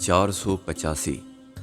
485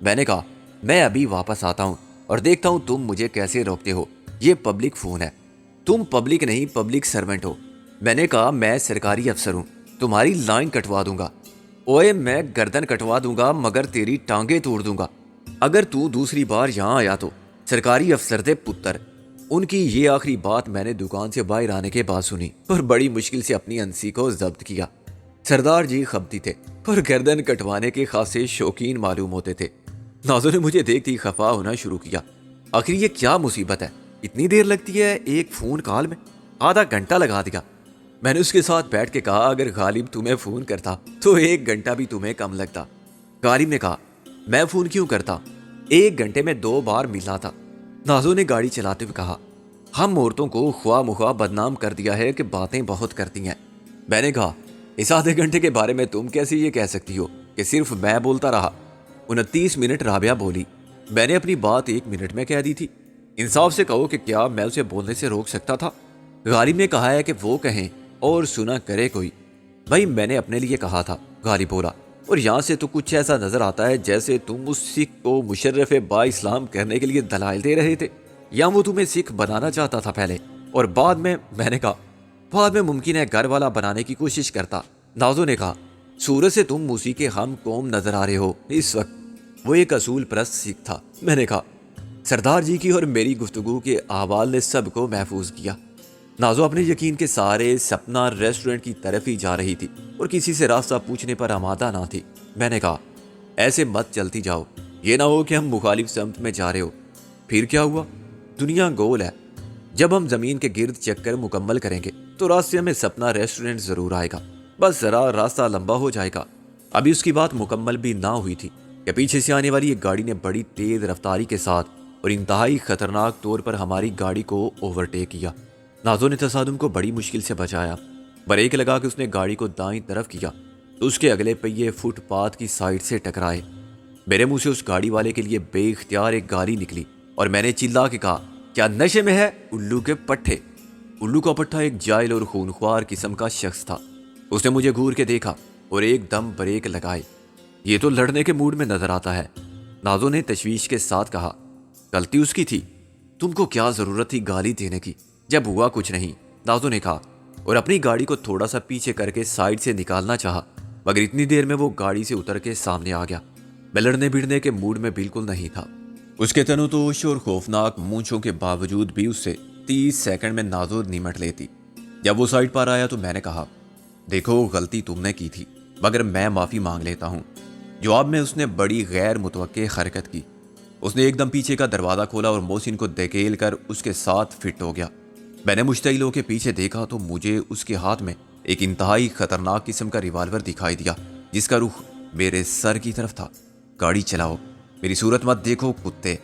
میں نے کہا میں ابھی واپس آتا ہوں اور دیکھتا ہوں تم مجھے کیسے روکتے ہو، یہ پبلک فون ہے، تم پبلک نہیں پبلک سرونٹ ہو۔ میں نے کہا میں سرکاری افسر ہوں، تمہاری لائن کٹوا دوں گا، اوئے میں گردن کٹوا دوں گا مگر تیری ٹانگیں توڑ دوں گا اگر تو دوسری بار یہاں آیا تو۔ سرکاری افسر دے پتر، ان کی یہ آخری بات میں نے دکان سے باہر آنے کے بعد سنی اور بڑی مشکل سے اپنی انسی کو ضبط کیا۔ سردار جی خبتی تھے اور گردن کٹوانے کے خاصے شوقین معلوم ہوتے تھے۔ نازو نے مجھے دیکھتی خفا ہونا شروع کیا۔ آخر یہ کیا مصیبت ہے، اتنی دیر لگتی ہے ایک فون کال میں؟ آدھا گھنٹہ لگا دیا۔ میں نے اس کے ساتھ بیٹھ کے کہا اگر غالب تمہیں فون کرتا تو 1 گھنٹہ بھی تمہیں کم لگتا۔ غالب نے کہا میں فون کیوں کرتا، 1 گھنٹے میں 2 بار ملا تھا۔ نازو نے گاڑی چلاتے ہوئے کہا ہم عورتوں کو خواہ مخواہ بدنام کر دیا ہے کہ باتیں بہت کرتی ہیں۔ میں نے کہا اس آدھے گھنٹے کے بارے میں تم کیسے یہ کہہ سکتی ہو کہ صرف میں بولتا رہا؟ 29 منٹ رابعہ بولی، میں نے اپنی بات 1 منٹ میں کہہ دی تھی۔ انصاف سے کہو کہ کیا میں اسے بولنے سے روک سکتا تھا؟ غالب نے کہا ہے کہ وہ کہیں اور سنا کرے کوئی۔ بھائی میں نے اپنے لیے کہا تھا، غالب بولا، اور یہاں سے تو کچھ ایسا نظر آتا ہے جیسے تم اس سکھ کو مشرف با اسلام کرنے کے لیے دلائل دے رہے تھے، یا وہ تمہیں سکھ بنانا چاہتا تھا پہلے اور بعد میں نے کہا بعد میں ممکن ہے گھر والا بنانے کی کوشش کرتا۔ نازو نے کہا صورت سے تم موسیقی ہم قوم نظر آ رہے ہو اس وقت۔ وہ ایک اصول پرست سکھ تھا۔ میں نے کہا سردار جی کی اور میری گفتگو کے احوال نے سب کو محفوظ کیا۔ نازو اپنے یقین کے سارے سپنا ریسٹورنٹ کی طرف ہی جا رہی تھی اور کسی سے راستہ پوچھنے پر آمادہ نہ تھی۔ میں نے کہا ایسے مت چلتی جاؤ، یہ نہ ہو کہ ہم مخالف سمت میں جا رہے ہو۔ پھر کیا ہوا؟ دنیا گول ہے، جب ہم زمین کے گرد چکر مکمل کریں گے تو راستے میں سپنا ریسٹورنٹ ضرور آئے گا، بس ذرا راستہ لمبا ہو جائے گا۔ ابھی اس کی بات مکمل بھی نہ ہوئی تھی کہ پیچھے سے آنے والی ایک گاڑی نے بڑی تیز رفتاری کے ساتھ اور انتہائی خطرناک طور پر ہماری گاڑی کو اوورٹیک کیا۔ نازو نے تصادم کو بڑی مشکل سے بچایا۔ بریک لگا کے اس نے گاڑی کو دائیں طرف کیا تو اس کے اگلے پہیے فٹ پاتھ کی سائڈ سے ٹکرائے۔ میرے منہ سے اس گاڑی والے کے لیے بے اختیار ایک گالی نکلی اور میں نے چلا کے کہا کیا نشے میں ہے الو کے پٹھے؟ الو کا پٹھا ایک جائل اور خونخوار قسم کا شخص تھا۔ اس نے مجھے گھور کے دیکھا اور ایک دم بریک لگائے۔ یہ تو لڑنے کے موڈ میں نظر آتا ہے، نازو نے تشویش کے ساتھ کہا۔ غلطی اس کی تھی، تم کو کیا ضرورت تھی گالی دینے کی جب ہوا کچھ نہیں، نازو نے کہا اور اپنی گاڑی کو تھوڑا سا پیچھے کر کے سائڈ سے نکالنا چاہا، مگر اتنی دیر میں وہ گاڑی سے اتر کے سامنے آ گیا۔ میں لڑنے بھیڑنے کے موڈ میں بالکل نہیں تھا۔ اس کے تنوتوش اور خوفناک مونچھوں کے باوجود بھی اس سے 30 سیکنڈ میں نازو نمٹ لیتی۔ جب وہ سائڈ پر آیا تو میں نے کہا دیکھو غلطی تم نے کی تھی مگر میں معافی مانگ لیتا ہوں۔ جواب میں اس نے بڑی غیر متوقع حرکت کی۔ اس نے ایک دم پیچھے کا دروازہ کھولا اور محسن کو دھکیل کر اس کے ساتھ فٹ ہو گیا۔ میں نے مشتعل ہو کے پیچھے دیکھا تو مجھے اس کے ہاتھ میں ایک انتہائی خطرناک قسم کا ریوالور دکھائی دیا جس کا رخ میرے سر کی طرف تھا۔ گاڑی چلاؤ، میری صورت مت دیکھو کتے،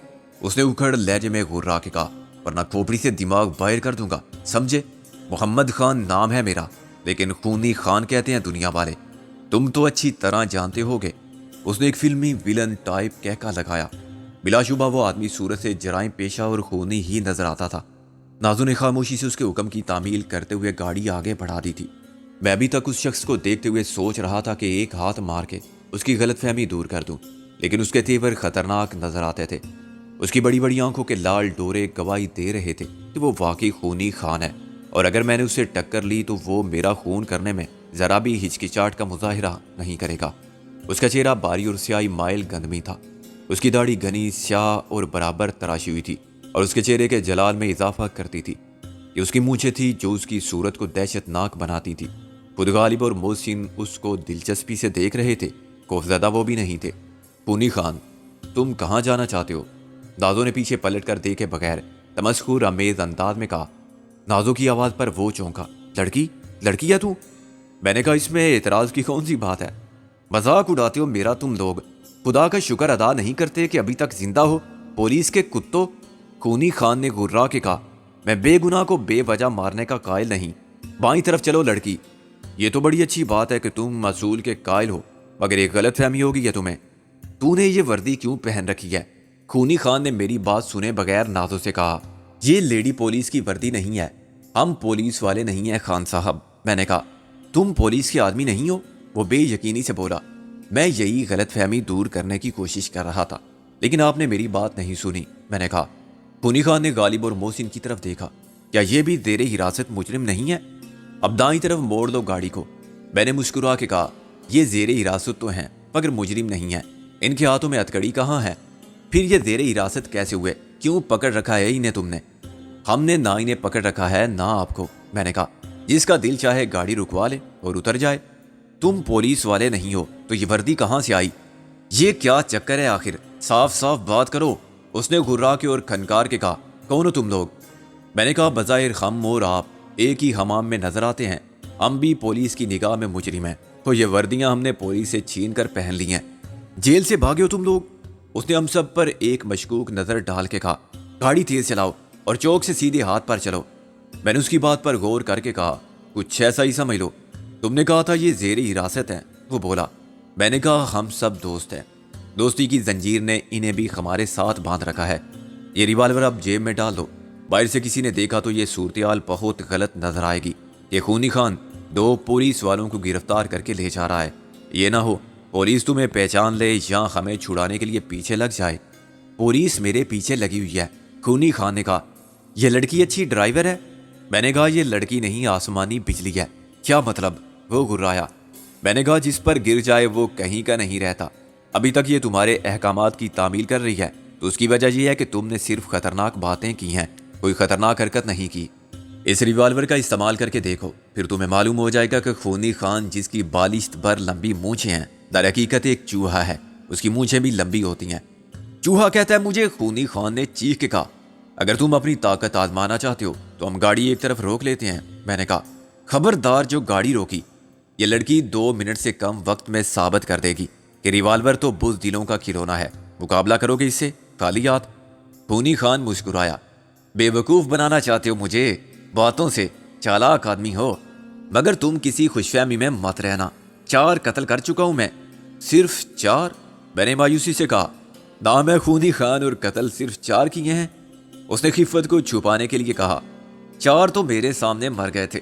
اس نے اکھڑ لہجے میں غرا کے کہا، ورنہ کھوپڑی سے دماغ باہر کر دوں گا، سمجھے؟ محمد خان نام ہے میرا لیکن خونی خان کہتے ہیں دنیا والے، تم تو اچھی طرح جانتے ہوگے۔ اس نے ایک فلمی ویلن ٹائپ کہکا لگایا۔ بلا شبہ وہ آدمی صورت سے جرائم پیشہ اور خونی ہی نظر آتا تھا۔ نازو نے خاموشی سے اس کے حکم کی تعمیل کرتے ہوئے گاڑی آگے بڑھا دی تھی۔ میں ابھی تک اس شخص کو دیکھتے ہوئے سوچ رہا تھا کہ ایک ہاتھ مار کے اس کی غلط فہمی دور کر دوں، لیکن اس کے تیور خطرناک نظر آتے تھے۔ اس کی بڑی بڑی آنکھوں کے لال ڈورے گواہی دے رہے تھے کہ وہ واقعی خونی خان ہے، اور اگر میں نے اسے ٹکر لی تو وہ میرا خون کرنے میں ذرا بھی ہچکچاہٹ کا مظاہرہ نہیں کرے گا۔ اس کا چہرہ باری اور سیاہی مائل گندمی تھا۔ اس کی داڑھی گھنی سیاہ اور برابر تراشی ہوئی تھی اور اس کے چہرے کے جلال میں اضافہ کرتی تھی۔ یہ اس کی مونچھیں تھی جو اس کی صورت کو دہشت ناک بناتی تھی۔ خود غالب اور محسن اس کو دلچسپی سے دیکھ رہے تھے، خوفزدہ وہ بھی نہیں تھے۔ خونی خان، تم کہاں جانا چاہتے ہو؟ نازو نے پیچھے پلٹ کر دیکھے بغیر تمسخر آمیز انداز میں کہا۔ نازو کی آواز پر وہ چونکا۔ لڑکی ہے تو؟ میں نے کہا اس میں اعتراض کی کون سی بات ہے؟ مذاق اڑاتے ہو میرا تم لوگ، خدا کا شکر ادا نہیں کرتے کہ ابھی تک زندہ ہو، پولیس کے کتوں، خونی خان نے غرا کے کہا۔ میں بے گناہ کو بے وجہ مارنے کا قائل نہیں۔ بائیں طرف چلو لڑکی، یہ تو بڑی اچھی بات ہے کہ تم اصول کے قائل ہو، مگر ایک غلط فہمی ہوگی ہے تمہیں۔ تو نے یہ وردی کیوں پہن رکھی ہے؟ خونی خان نے میری بات سنے بغیر نازو سے کہا۔ یہ لیڈی پولیس کی وردی نہیں ہے، ہم پولیس والے نہیں ہیں خان صاحب۔ میں نے کہا تم پولیس کے آدمی نہیں ہو؟ وہ بے یقینی سے بولا۔ میں یہی غلط فہمی دور کرنے کی کوشش کر رہا تھا۔ لیکن آپ نے میری بات نہیں سنی، میں نے کہا۔ خونی خان نے غالب اور محسن کی طرف دیکھا۔ کیا یہ بھی زیر حراست مجرم نہیں ہے؟ اب دائیں طرف موڑ دو گاڑی کو۔ میں نے مسکرا کے کہا، یہ زیر حراست تو ہیں مگر مجرم نہیں ہیں، ان کے ہاتھوں میں ہتھکڑی کہاں ہے؟ پھر یہ زیر حراست کیسے ہوئے؟ کیوں پکڑ رکھا ہے انہیں تم نے؟ ہم نے نہ انہیں پکڑ رکھا ہے نہ آپ کو، میں نے کہا۔ جس کا دل چاہے گاڑی رکوا لے اور اتر جائے۔ تم پولیس والے نہیں ہو تو یہ وردی کہاں سے آئی؟ یہ کیا چکر ہے آخر؟ صاف صاف بات کرو، اس نے گھرا کے اور کھنکار کے کہا۔ کون ہو تم لوگ؟ میں نے کہا، بظاہر ہم اور آپ ایک ہی حمام میں نظر آتے ہیں، ہم بھی پولیس کی نگاہ میں مجرم ہیں، تو یہ وردیاں ہم نے پولیس سے چھین کر پہن لی ہیں۔ جیل سے بھاگے ہو تم لوگ؟ اس نے ہم سب پر ایک مشکوک نظر ڈال کے کہا۔ گاڑی تیز چلاؤ اور چوک سے سیدھے ہاتھ پر چلو۔ میں نے اس کی بات پر غور کر کے کہا، کچھ ایسا ہی سمجھ لو، تم نے کہا تھا یہ زیر حراست ہے۔ وہ بولا۔ میں نے کہا، ہم سب دوست ہیں، دوستی کی زنجیر نے انہیں بھی ہمارے ساتھ باندھ رکھا ہے۔ یہ ریوالور اب جیب میں ڈال دو، باہر سے کسی نے دیکھا تو یہ صورتحال بہت غلط نظر آئے گی۔ یہ خونی خان 2 پولیس والوں کو گرفتار کر کے لے جا رہا ہے، یہ نہ ہو پولیس تمہیں پہچان لے یا ہمیں چھڑانے کے لیے پیچھے لگ جائے۔ پولیس میرے پیچھے لگی ہوئی ہے، خونی خان نے کہا۔ یہ لڑکی اچھی ڈرائیور ہے؟ میں نے کہا، یہ لڑکی نہیں آسمانی بجلی ہے۔ کیا مطلب؟ وہ گھرایا۔ میں نے کہا، جس پر گر جائے وہ کہیں کا نہیں رہتا۔ ابھی تک یہ تمہارے احکامات کی تعمیل کر رہی ہے تو اس کی وجہ یہ ہے کہ تم نے صرف خطرناک باتیں کی ہیں، کوئی خطرناک حرکت نہیں کی۔ اس ریوالور کا استعمال کر کے دیکھو، پھر تمہیں معلوم ہو جائے گا کہ خونی خان جس کی بالشت بھر لمبی مونچھیں ہیں در حقیقت ایک چوہا ہے، اس کی مونچھیں بھی لمبی ہوتی ہیں۔ چوہا کہتا ہے مجھے؟ خونی خان نے چیخ کے کہا۔ اگر تم اپنی طاقت آزمانا چاہتے ہو تو ہم گاڑی ایک طرف روک لیتے ہیں، میں نے کہا۔ خبردار جو گاڑی روکی، یہ لڑکی 2 منٹ سے کم وقت میں ثابت کر دے گی کہ ریوالور تو بزدلوں کا کھلونا ہے۔ مقابلہ کرو گے اس سے خالی ہاتھ؟ خونی خان مسکرایا۔ بے وقوف بنانا چاہتے ہو مجھے باتوں سے؟ چالاک آدمی ہو، مگر تم کسی خوش فہمی میں مت رہنا۔ 4 قتل کر چکا ہوں میں۔ صرف 4؟ میں نے مایوسی سے کہا۔ نام ہے خونی خان اور قتل صرف 4 کیے ہیں؟ اس نے خفت کو چھپانے کے لیے کہا۔ 4 تو میرے سامنے مر گئے تھے،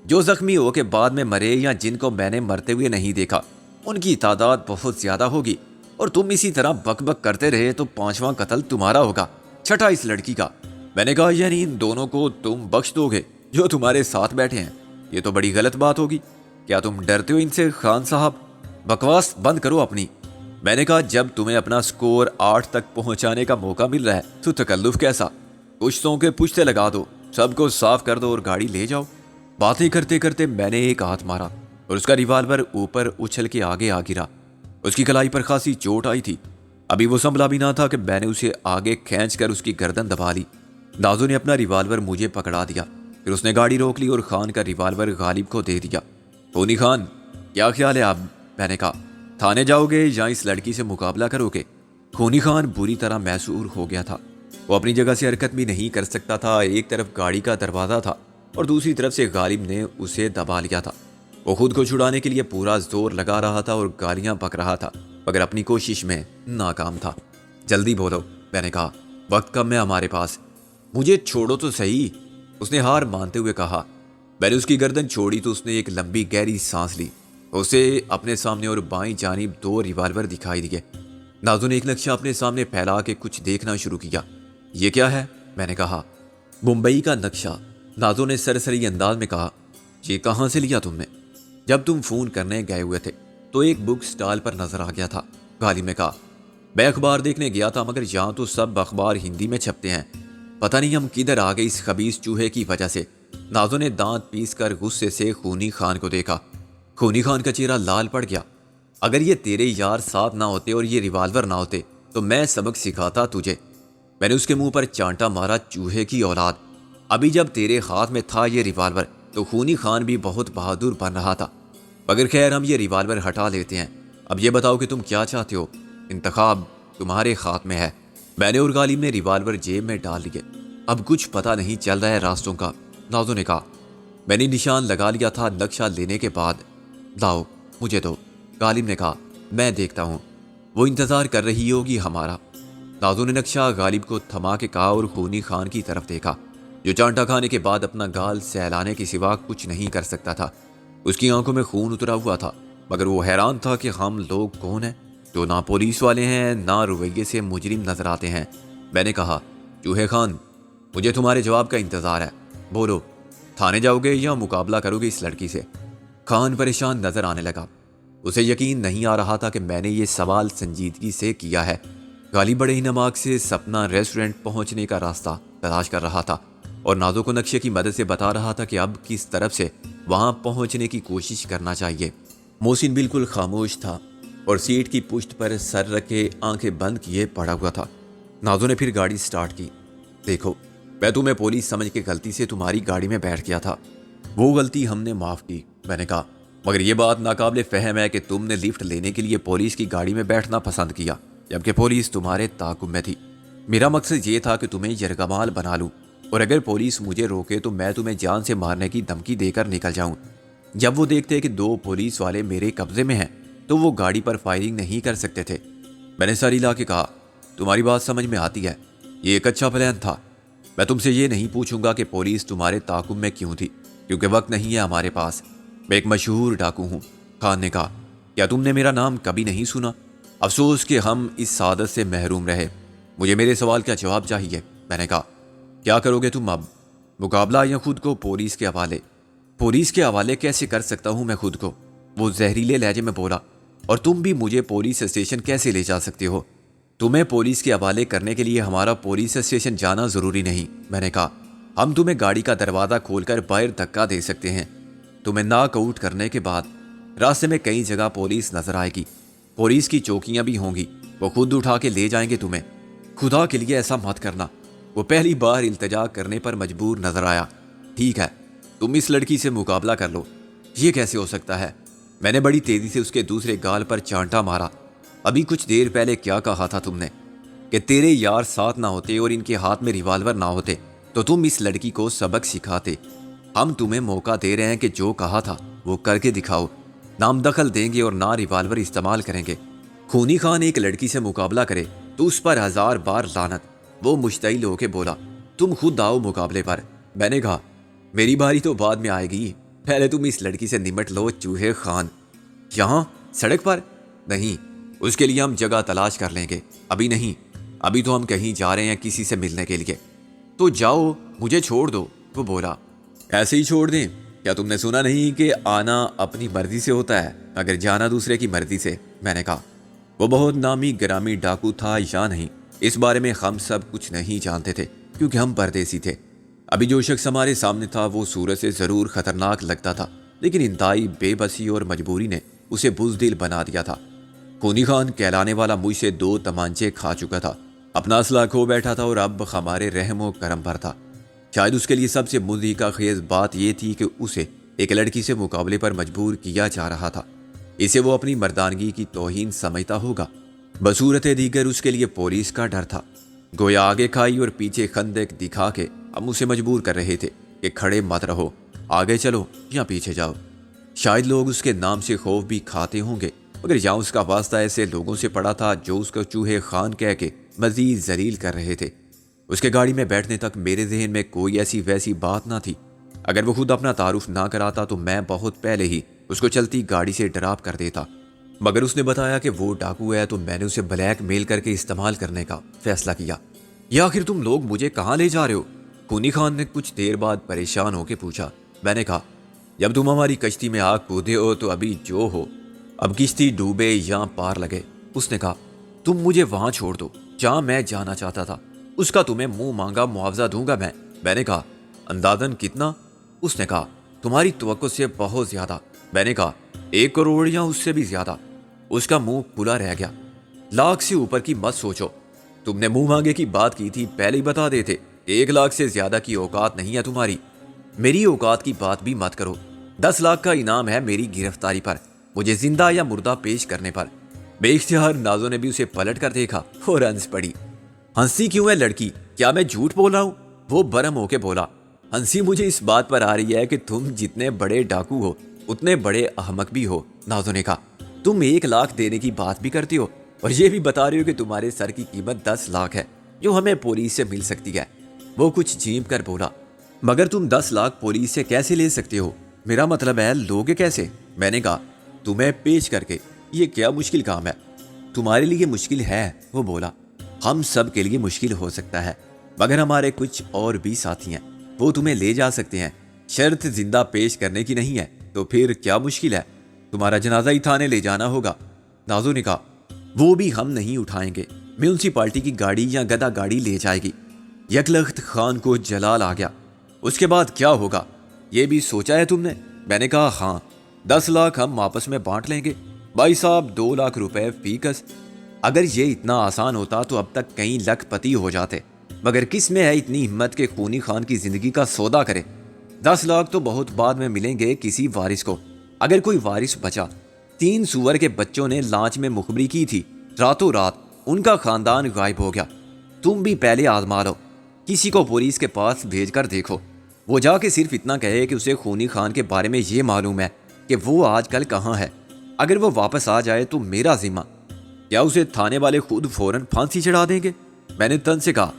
جو زخمی ہو کے بعد میں مرے یا جن کو میں نے مرتے ہوئے نہیں دیکھا، ان کی تعداد بہت زیادہ ہوگی، اور تم اسی طرح بک بک کرتے رہے تو 5واں قتل تمہارا ہوگا، 6ٹھا اس لڑکی کا۔ میں نے کہا، یعنی ان دونوں کو تم بخش دو گے جو تمہارے ساتھ بیٹھے ہیں؟ یہ تو بڑی غلط بات ہوگی۔ کیا تم ڈرتے ہو ان سے خان صاحب؟ بکواس بند کرو اپنی۔ میں نے کہا، جب تمہیں اپنا سکور 8 تک پہنچانے کا موقع مل رہا ہے تو تکلف کیسا؟ پشتوں کے پشتے لگا دو، سب کو صاف کر دو اور گاڑی لے جاؤ۔ باتیں کرتے کرتے میں نے ایک ہاتھ مارا اور اس کا ریوالور اوپر اچھل کے آگے آ گرا۔ اس کی کلائی پر خاصی چوٹ آئی تھی۔ ابھی وہ سنبھلا بھی نہ تھا کہ میں نے اسے آگے کھینچ کر اس کی گردن دبا لی۔ نازو نے اپنا ریوالور مجھے پکڑا دیا، پھر اس نے گاڑی روک لی اور خان کا ریوالور غالب کو دے دیا۔ خونی خان، کیا خیال ہے آپ؟ میں نے کہا۔ تھانے جاؤ گے یا اس لڑکی سے مقابلہ کرو گے؟ خونی خان بری طرح محصور ہو گیا تھا، وہ اپنی جگہ سے حرکت بھی نہیں کر سکتا تھا۔ ایک طرف گاڑی کا دروازہ تھا اور دوسری طرف سے غالب نے اسے دبا لیا تھا۔ وہ خود کو چھڑانے کے لیے پورا زور لگا رہا تھا اور گالیاں بک رہا تھا، مگر اپنی کوشش میں ناکام تھا۔ جلدی بولو، میں نے کہا، وقت کم ہے ہمارے پاس۔ مجھے چھوڑو تو صحیح، اس نے ہار مانتے ہوئے کہا۔ میں نے اس کی گردن چھوڑی تو اس نے ایک لمبی گہری سانس لی۔ اسے اپنے سامنے اور بائیں جانب 2 ریوالور دکھائی دیے۔ نازو نے ایک نقشہ اپنے سامنے پھیلا کے کچھ دیکھنا شروع کیا۔ یہ کیا ہے؟ میں نے کہا۔ ممبئی کا نقشہ، نازو نے سرسری انداز میں کہا۔ یہ کہاں سے لیا تم نے؟ جب تم فون کرنے گئے ہوئے تھے تو ایک بک سٹال پر نظر آ گیا تھا، غالب نے کہا۔ میں اخبار دیکھنے گیا تھا مگر یہاں تو سب اخبار ہندی میں چھپتے ہیں، پتہ نہیں ہم کدھر آ گئے اس خبیث چوہے کی وجہ سے۔ نازو نے دانت پیس کر غصے سے خونی خان کو دیکھا۔ خونی خان کا چہرہ لال پڑ گیا۔ اگر یہ تیرے یار ساتھ نہ ہوتے اور یہ ریوالور نہ ہوتے تو میں سبق سکھاتا تجھے۔ میں نے اس کے منہ پر چانٹا مارا، چوہے کی اولاد۔ ابھی جب تیرے ہاتھ میں تھا یہ ریوالور تو خونی خان بھی بہت بہادر بن رہا تھا، مگر خیر ہم یہ ریوالور ہٹا لیتے ہیں۔ اب یہ بتاؤ کہ تم کیا چاہتے ہو، انتخاب تمہارے ہاتھ میں ہے۔ میں نے اور غالب نے ریوالور جیب میں ڈال لیے۔ اب کچھ پتہ نہیں چل رہا ہے راستوں کا، نازو نے کہا۔ میں نے نشان لگا لیا تھا نقشہ لینے کے بعد۔ لاؤ مجھے دو، غالب نے کہا، میں دیکھتا ہوں، وہ انتظار کر رہی ہوگی ہمارا۔ نازو نے نقشہ غالب کو تھما کے کہا اور خونی خان کی طرف دیکھا، جو چانٹا کھانے کے بعد اپنا گال سہلانے کے سوا کچھ نہیں کر سکتا تھا۔ اس کی آنکھوں میں خون اترا ہوا تھا، مگر وہ حیران تھا کہ ہم لوگ کون ہیں۔ جو نہ پولیس والے ہیں نہ رویے سے مجرم نظر آتے ہیں۔ میں نے کہا، چوہے خان، مجھے تمہارے جواب کا انتظار ہے، بولو تھانے جاؤ گے یا مقابلہ کرو گے اس لڑکی سے؟ خان پریشان نظر آنے لگا۔ اسے یقین نہیں آ رہا تھا کہ میں نے یہ سوال سنجیدگی سے کیا ہے۔ غالب بڑے ہی نماک سے سپنا ریسٹورنٹ پہنچنے کا راستہ تلاش کر رہا تھا اور نازو کو نقشے کی مدد سے بتا رہا تھا کہ اب کس طرف سے وہاں پہنچنے کی کوشش کرنا چاہیے۔ محسن بالکل خاموش تھا اور سیٹ کی پشت پر سر رکھے آنکھیں بند کیے پڑا ہوا تھا۔ نازو نے پھر گاڑی سٹارٹ کی۔ دیکھو، میں تمہیں پولیس سمجھ کے غلطی سے تمہاری گاڑی میں بیٹھ گیا تھا، وہ غلطی ہم نے معاف کی۔ میں نے کہا، مگر یہ بات ناقابل فہم ہے کہ تم نے لفٹ لینے کے لیے پولیس کی گاڑی میں بیٹھنا پسند کیا جبکہ پولیس تمہارے تعاقب میں تھی۔ میرا مقصد یہ تھا کہ تمہیں یرغمال بنا لوں اور اگر پولیس مجھے روکے تو میں تمہیں جان سے مارنے کی دھمکی دے کر نکل جاؤں۔ جب وہ دیکھتے کہ 2 پولیس والے میرے قبضے میں ہیں تو وہ گاڑی پر فائرنگ نہیں کر سکتے تھے۔ میں نے سر ہلا کے کہا، تمہاری بات سمجھ میں آتی ہے، یہ ایک اچھا پلان تھا۔ میں تم سے یہ نہیں پوچھوں گا کہ پولیس تمہارے تعاقب میں کیوں تھی، کیونکہ وقت نہیں ہے ہمارے پاس۔ میں ایک مشہور ڈاکو ہوں۔ خان نے کہا، کیا تم نے میرا نام کبھی نہیں سنا؟ افسوس کہ ہم اس سعادت سے محروم رہے۔ مجھے میرے سوال کا جواب چاہیے۔ میں نے کہا، کیا کرو گے تم اب؟ مقابلہ یا خود کو پولیس کے حوالے؟ پولیس کے حوالے کیسے کر سکتا ہوں میں خود کو؟ وہ زہریلے لہجے میں بولا۔ اور تم بھی مجھے پولیس اسٹیشن کیسے لے جا سکتے ہو؟ تمہیں پولیس کے حوالے کرنے کے لیے ہمارا پولیس اسٹیشن جانا ضروری نہیں۔ میں نے کہا، ہم تمہیں گاڑی کا دروازہ کھول کر باہر دھکا دے سکتے ہیں۔ تمہیں ناک آؤٹ کرنے کے بعد راستے میں کئی جگہ پولیس نظر آئے گی، پولیس کی چوکیاں بھی ہوں گی، وہ خود اٹھا کے لے جائیں گے تمہیں۔ خدا کے لیے ایسا مت کرنا۔ وہ پہلی بار التجا کرنے پر مجبور نظر آیا۔ ٹھیک ہے، تم اس لڑکی سے مقابلہ کر لو۔ یہ کیسے ہو سکتا ہے؟ میں نے بڑی تیزی سے اس کے دوسرے گال پر چانٹا مارا۔ ابھی کچھ دیر پہلے کیا کہا تھا تم نے؟ کہ تیرے یار ساتھ نہ ہوتے اور ان کے ہاتھ میں ریوالور نہ ہوتے تو تم اس لڑکی کو سبق سکھاتے۔ ہم تمہیں موقع دے رہے ہیں کہ جو کہا تھا وہ کر کے دکھاؤ۔ نام دخل دیں گے اور نہ ریوالور استعمال کریں گے۔ خونی خان ایک لڑکی سے مقابلہ کرے تو اس پر 1000 بار لعنت۔ وہ مشتعل ہو کے بولا، تم خود آؤ مقابلے پر۔ میں نے کہا، میری باری تو بعد میں آئے گی، پہلے تم اس لڑکی سے نمٹ لو چوہے خان۔ یہاں سڑک پر؟ نہیں، اس کے لیے ہم جگہ تلاش کر لیں گے، ابھی نہیں۔ ابھی تو ہم کہیں جا رہے ہیں کسی سے ملنے کے لیے۔ تو جاؤ، مجھے چھوڑ دو، وہ بولا۔ ایسے ہی چھوڑ دیں؟ کیا تم نے سنا نہیں کہ آنا اپنی مرضی سے ہوتا ہے اگر جانا دوسرے کی مرضی سے؟ میں نے کہا، وہ بہت نامی گرامی ڈاکو تھا یا نہیں، اس بارے میں ہم سب کچھ نہیں جانتے تھے کیونکہ ہم پردیسی تھے۔ ابھی جو شخص ہمارے سامنے تھا وہ صورت سے ضرور خطرناک لگتا تھا، لیکن انتہائی بے بسی اور مجبوری نے اسے بزدل بنا دیا تھا۔ خونی خان کہلانے والا مجھ سے 2 تمانچے کھا چکا تھا، اپنا اسلحہ کھو بیٹھا تھا اور اب ہمارے رحم و کرم پر تھا۔ شاید اس کے لیے سب سے مضحکہ خیز بات یہ تھی کہ اسے ایک لڑکی سے مقابلے پر مجبور کیا جا رہا تھا۔ اسے وہ اپنی مردانگی کی توہین سمجھتا ہوگا، بصورت دیگر اس کے لیے پولیس کا ڈر تھا۔ گویا آگے کھائی اور پیچھے خندق دکھا کے ہم اسے مجبور کر رہے تھے کہ کھڑے مت رہو، آگے چلو یا پیچھے جاؤ۔ شاید لوگ اس کے نام سے خوف بھی کھاتے ہوں گے، مگر یہاں اس کا واسطہ ایسے لوگوں سے پڑا تھا جو اس کو چوہے خان کہہ کے مزید ذلیل کر رہے تھے۔ اس کے گاڑی میں بیٹھنے تک میرے ذہن میں کوئی ایسی ویسی بات نہ تھی۔ اگر وہ خود اپنا تعارف نہ کراتا تو میں بہت پہلے ہی اس کو چلتی گاڑی سے ڈراپ کر دیتا، مگر اس نے بتایا کہ وہ ڈاکو ہے تو میں نے اسے بلیک میل کر کے استعمال کرنے کا فیصلہ کیا۔ یا آخر تم لوگ مجھے کہاں لے جا رہے ہو؟ خونی خان نے کچھ دیر بعد پریشان ہو کے پوچھا۔ میں نے کہا، جب تم ہماری کشتی میں آگ کودے ہو تو ابھی جو ہو، اب کشتی ڈوبے یا پار لگے۔ اس نے کہا، تم مجھے وہاں چھوڑ دو جہاں میں جانا چاہتا تھا، اس کا تمہیں منہ مانگا معاوضہ دوں گا میں نے کہا، اندازاً کتنا؟ اس نے کہا، تمہاری توقع سے بہت زیادہ۔ میں نے کہا، 1 کروڑ یا اس سے بھی زیادہ۔ اس کا منہ کھلا رہ گیا۔ لاکھ سے اوپر کی مت سوچو، تم نے منہ مانگے کی بات کی تھی، پہلے ہی بتا دیتے 1 لاکھ سے زیادہ کی اوقات نہیں ہے تمہاری۔ میری اوقات کی بات بھی مت کرو۔ 10 لاکھ کا انعام ہے میری گرفتاری پر، مجھے زندہ یا مردہ پیش کرنے پر۔ بے اختیار نازو نے بھی اسے پلٹ کر دیکھا اور ہنس پڑی۔ ہنسی کیوں ہے لڑکی؟ کیا میں جھوٹ بول رہا ہوں؟ وہ برہم ہو کے بولا۔ ہنسی مجھے اس بات پر آ رہی ہے کہ تم جتنے بڑے ڈاکو ہو اتنے بڑے احمق بھی ہو۔ نازو نے کہا، تم 1 لاکھ دینے کی بات بھی کرتی ہو اور یہ بھی بتا رہی ہو کہ تمہارے سر کی قیمت 10 لاکھ ہے جو ہمیں پولیس سے مل سکتی ہے۔ وہ کچھ جھینپ کر بولا، مگر تم 10 لاکھ پولیس سے کیسے لے سکتے ہو؟ میرا مطلب ہے لوگے کیسے؟ میں نے کہا، تمہیں پیش کر کے۔ یہ کیا مشکل کام ہے؟ تمہارے لیے مشکل ہے، وہ بولا، ہم سب کے لیے مشکل ہو سکتا ہے، مگر ہمارے کچھ اور بھی ساتھی ہیں، وہ تمہیں لے جا سکتے ہیں، شرط زندہ پیش کرنے کی نہیں ہے، تو پھر کیا مشکل ہے، تمہارا جنازہ ہی تھانے لے جانا ہوگا۔ نازو نے کہا، وہ بھی ہم نہیں اٹھائیں گے، میونسپلٹی کی گاڑی یا گدا گاڑی لے جائے گی۔ یکلخت خان کو جلال آ گیا۔ اس کے بعد کیا ہوگا، یہ بھی سوچا ہے تم نے؟ میں نے کہا ہاں، 10 لاکھ ہم آپس میں بانٹ لیں گے، بھائی صاحب 2 لاکھ روپے فی کس۔ اگر یہ اتنا آسان ہوتا تو اب تک کئی لکھ پتی ہو جاتے، مگر کس میں ہے اتنی ہمت کہ خونی خان کی زندگی کا سودا کرے؟ 10 لاکھ تو بہت بعد میں ملیں گے کسی وارث کو، اگر کوئی وارث بچا۔ 3 سور کے بچوں نے لانچ میں مخبری کی تھی، راتوں رات ان کا خاندان غائب ہو گیا۔ تم بھی پہلے آزما لو، کسی کو پولیس کے پاس بھیج کر دیکھو، وہ جا کے صرف اتنا کہے کہ اسے خونی خان کے بارے میں یہ معلوم ہے کہ وہ آج کل کہاں ہے۔ اگر وہ واپس آ جائے تو میرا ذمہ۔ کیا اسے تھانے والے خود فوراً پھانسی چڑھا دیں گے؟ میں نے تن سے کہا،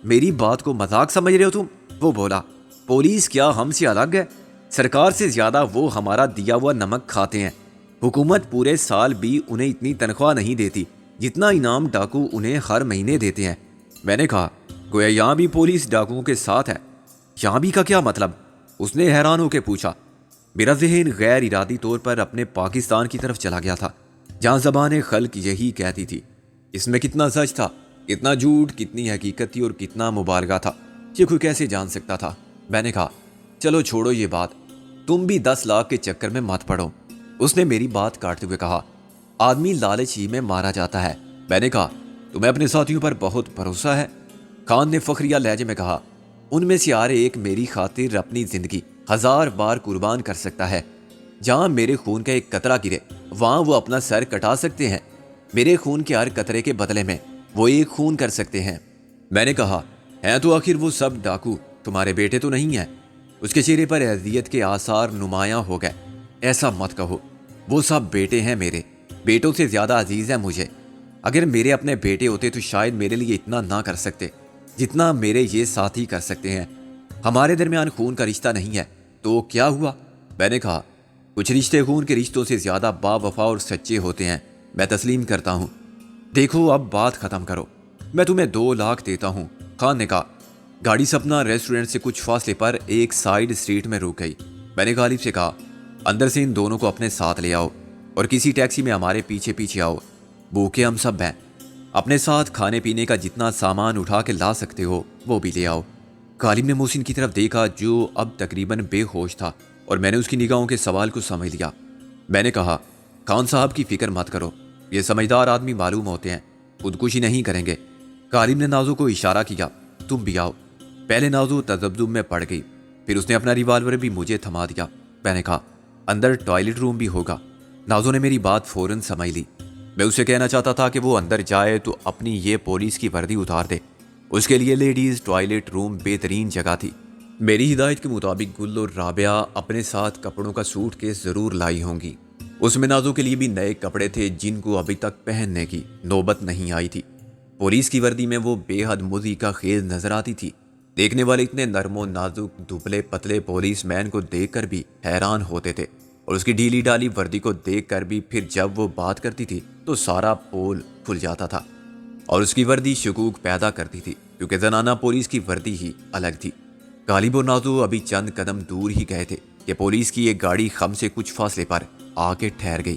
میری بات کو مذاق سمجھ رہے ہو تم؟ وہ بولا، پولیس کیا ہم سے الگ ہے؟ سرکار سے زیادہ وہ ہمارا دیا ہوا نمک کھاتے ہیں۔ حکومت پورے سال بھی انہیں اتنی تنخواہ نہیں دیتی جتنا انعام ڈاکو انہیں ہر مہینے دیتے ہیں۔ میں نے کہا، گویا یہاں بھی پولیس ڈاکوؤں کے ساتھ ہے؟ یہاں بھی کا کیا مطلب؟ اس نے حیران ہو کے پوچھا۔ میرا ذہن غیر ارادی طور پر اپنے پاکستان کی طرف چلا گیا تھا، جہاں زبان خلق یہی کہتی تھی۔ اس میں کتنا سچ تھا، کتنا جھوٹ، کتنی حقیقت تھی اور کتنا مبالغہ تھا، یہ کوئی کیسے جان سکتا تھا؟ میں نے کہا، چلو چھوڑو یہ بات، تم بھی 10 لاکھ کے چکر میں مت پڑو۔ اس نے میری بات کاٹتے ہوئے کہا، آدمی لالچ ہی میں مارا جاتا ہے۔ میں نے کہا، تمہیں اپنے ساتھیوں پر بہت بھروسہ ہے؟ خان نے فخریہ لہجے میں کہا، ان میں سے ہر ایک میری خاطر اپنی زندگی 1000 بار قربان کر سکتا ہے۔ جہاں میرے خون کا ایک قطرہ گرے وہاں وہ اپنا سر کٹا سکتے ہیں، میرے خون کے ہر قطرے کے بدلے میں وہ ایک خون کر سکتے ہیں۔ میں نے کہا، ہیں تو آخر وہ سب ڈاکو تمہارے بیٹے تو نہیں ہیں؟ اس کے چہرے پر اذیت کے آثار نمایاں ہو گئے۔ ایسا مت کہو، وہ سب بیٹے ہیں، میرے بیٹوں سے زیادہ عزیز ہیں مجھے۔ اگر میرے اپنے بیٹے ہوتے تو شاید میرے لیے اتنا نہ کر سکتے جتنا میرے یہ ساتھی کر سکتے ہیں۔ ہمارے درمیان خون کا رشتہ نہیں ہے تو کیا ہوا؟ میں نے کہا، کچھ رشتے خون کے رشتوں سے زیادہ با وفا اور سچے ہوتے ہیں، میں تسلیم کرتا ہوں۔ دیکھو اب بات ختم کرو، میں تمہیں 2 لاکھ دیتا ہوں۔ خان نے کہا۔ گاڑی سپنا ریسٹورنٹ سے کچھ فاصلے پر ایک سائیڈ اسٹریٹ میں رک گئی۔ میں نے غالب سے کہا، اندر سے ان دونوں کو اپنے ساتھ لے آؤ اور کسی ٹیکسی میں ہمارے پیچھے پیچھے آؤ، بھوکے ہم سب ہیں، اپنے ساتھ کھانے پینے کا جتنا سامان اٹھا کے لا سکتے ہو وہ بھی لے آؤ۔ غالب نے محسن کی طرف دیکھا جو اب تقریباً بے ہوش تھا، اور میں نے اس کی نگاہوں کے سوال کو سمجھ لیا۔ میں نے کہا، خان صاحب کی فکر مت کرو، یہ سمجھدار آدمی معلوم ہوتے ہیں، خودکشی نہیں کریں گے۔ غالب نے نازو کو اشارہ کیا، تم بھی آؤ۔ پہلے نازو تذبذب میں پڑ گئی، پھر اس نے اپنا ریوالور بھی مجھے تھما دیا۔ میں نے کہا، اندر ٹوائلٹ روم بھی ہوگا۔ نازو نے میری بات فوراً سمجھ لی۔ میں اسے کہنا چاہتا تھا کہ وہ اندر جائے تو اپنی یہ پولیس کی وردی اتار دے، اس کے لیے لیڈیز ٹوائلٹ روم بہترین جگہ تھی۔ میری ہدایت کے مطابق گل اور رابعہ اپنے ساتھ کپڑوں کا سوٹ کیس ضرور لائی ہوں گی۔ اس میں نازو کے لیے بھی نئے کپڑے تھے جن کو ابھی تک پہننے کی نوبت نہیں آئی تھی۔ پولیس کی وردی میں وہ بے حد مزی کا خیز نظر آتی تھی۔ دیکھنے والے اتنے نرم و نازک دبلے پتلے پولیس مین کو دیکھ کر بھی حیران ہوتے تھے، اور اس کی ڈھیلی ڈالی وردی کو دیکھ کر بھی پھر جب وہ بات کرتی تھی تو سارا پول کھل جاتا تھا، اور اس کی وردی شکوک پیدا کرتی تھی کیونکہ زنانہ پولیس کی وردی ہی الگ تھی۔ غالب اور نازو ابھی چند قدم دور ہی گئے تھے کہ پولیس کی ایک گاڑی خم سے کچھ فاصلے پر آ کے ٹھہر گئی۔